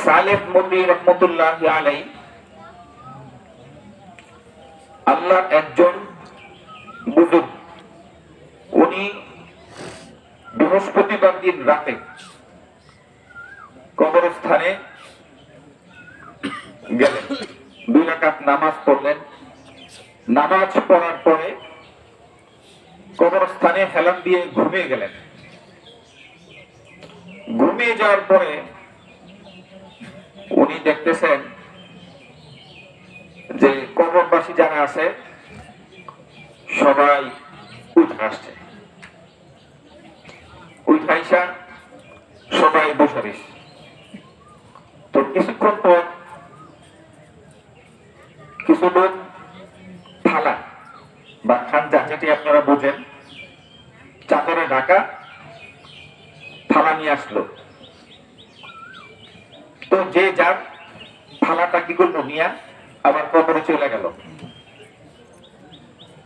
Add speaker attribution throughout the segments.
Speaker 1: সালেহ মতি রহমতুল্লাহি আলাইহি আল্লাহর একজন বুজুর্গ। উনি বৃহস্পতিবার দিন রাতে কবরস্থানে গেলেন, 2 রাকাত নামাজ পড়লেন। নামাজ পড়ার পরে কবরস্থানে হেলান দিয়ে ঘুমিয়ে গেলেন। ঘুমিয়ে যাওয়ার পরে উনি দেখতেছেন যে কবরবাসী যারা আছে সবাই উঠে আসছে, উঠাইসা সবাই বসে রয়েছে। তো কিছুক্ষণ পর কিছু লোক থালা বা খানজা, যেটি আপনারা বোঝেন, চাদরে ঢাকা থালা নিয়ে আসলো। তো যে যার থালাটা কি করলো নিয়ে আবার কবরে চলে গেল।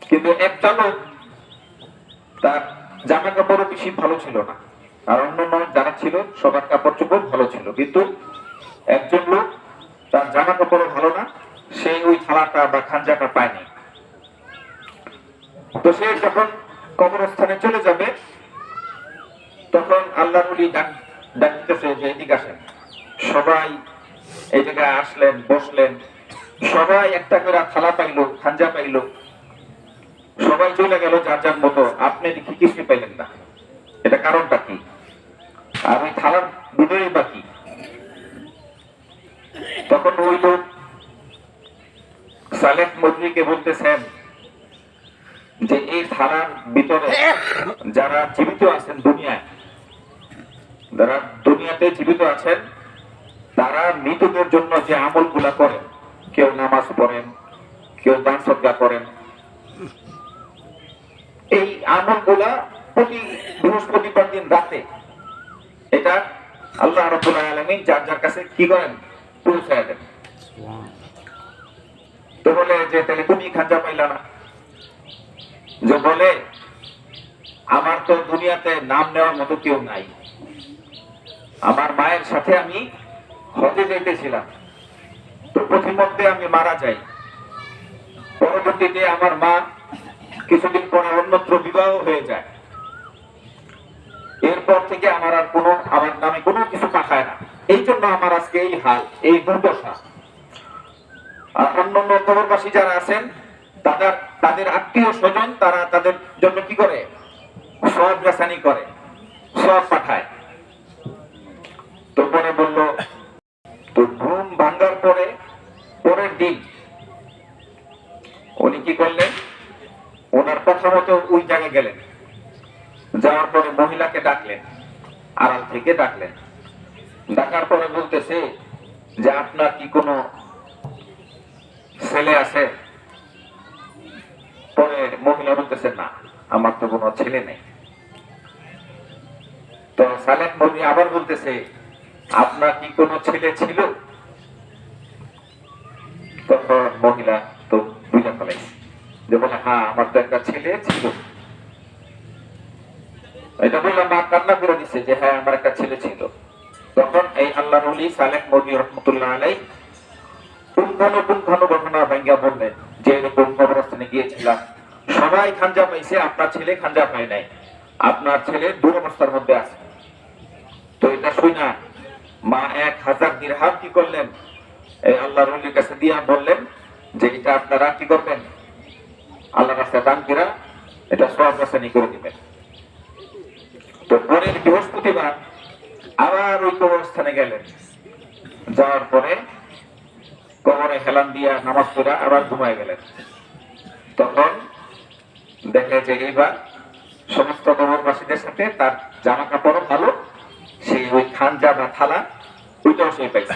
Speaker 1: কিন্তু একটা লোক, তার জামা কাপড়ও বেশি ভালো ছিল না, আর অন্যান্য যারা ছিল সবার কাপড় চোপড় ভালো ছিল, কিন্তু একজন লোক তার জামা কাপড়ও ভালো না, সে ওই থালাটা বা খানজাটা পায়নি। তো সে যখন কবরস্থানে চলে যাবে তখন আল্লাহর ওলি ডাকতেছে যে এদিকে আসেন। সবাই এই জায়গায় আসলেন, বসলেন, সবাই একটা করে থালা পাইলো, খানজা পাইলো, সবাই চলে গেল যার যার মতো। আপনি দেখি কিছু পাইলেন না, এটা কারণটা কি? আর ওই থালার ভিতরেই বাকি। তখন ওই লোক সালেহ মজরিকে বলতেছেন যে এই থালার ভিতরে যারা জীবিত আছেন, যারা দুনিয়াতে জীবিত আছেন, তারা মৃতদের জন্য যে আমল গুলা করেন, কেউ নামাজ পড়েন, কেউ দান সদকা করেন, এই আমল গুলা প্রতি বৃহস্পতিবার দিন রাতে এটা আল্লাহ রাব্বুল আলামিন যার যার কাছে কি করেন, পৌঁছায় দেন। তো বলে যে তাহলে তুমি খানজা পাইলা না? যে বলে আমার তো দুনিয়াতে নাম নেওয়ার মতো কেউ নাই। আমার মায়ের সাথে আমি হজে যাইতেছিলাম, তো প্রথমে আমি মারা যাই। পরবর্তীতে আমার মা কিছুদিন পরে অন্যত্র বিবাহ হয়ে যায়। এরপর থেকে আমার নামে কোনো কিছু পাঠায় না। এই জন্য আমার আজকে এই হাল, এই দুর্দশা। আর অন্যান্য কবরবাসী যারা আছেন, তাদের আত্মীয় স্বজন, তারা তাদের জন্য কি করে, সব রাসানি করে, সব পাঠায়। তো পরে বলল, তো ঘুম ভাঙ্গার পরে পরের দিন উনি কি করলেন, ওনার কথা মতো ওই জায়গায় গেলেন। যাওয়ার পরে মহিলাকে ডাকলেন, আড়াল থেকে ডাকলেন। ডাকার পরে বলতেছে যে আপনার কি কোনো ছেলে আছে? পরে মহিলা বলতেছে না, আমার তো কোনো ছেলে নেই। তো সালেহ মৌলী আবার বলতেছে, আপনার কি কোনো ছেলে ছিল? তখন মহিলা তো বুঝে ফেলেছে, যে বলে হ্যাঁ, আমার তো একটা ছেলে ছিল। এটা বললাম, মা কান্না করে দিচ্ছে যে হ্যাঁ, আমার একটা ছেলে ছিল। তখন এই আল্লাহর ওলি সালেহ মৌলী রহমতুল্লাহ আলাইহি পুঙ্খানুপুঙ্খানু ঘটনা ভাঙ্গা বললেন যে এরকম কবরস্থানে গিয়েছিলাম, সবাই খানজা পাইছে, আপনার ছেলে খানজা পায় নাই, আপনার ছেলে দুরবস্থার মধ্যে আছে। তো এটা শুনা মা 1000 দিরহাম কি করলেন, এই আল্লাহর ওলির কাছে দিয়া বললেন যে এটা আপনারা কি করবেন, আল্লাহর রাস্তায় দান করে এটা সওয়াব রাসানি করে দিবেন। তো পরের বৃহস্পতিবার আবার ওই কবরস্থানে গেলেন। যাওয়ার পরে কবরে হেলান দিয়া নামাজ পড়া আবার ঘুমায় গেলেন। তখন দেখে যে এইবার সমস্ত কবরবাসীদের সাথে তার জামা কাপড়ও ভালো, সেই ওই খানজা বা থালা ওইটাও সেই পাইছে।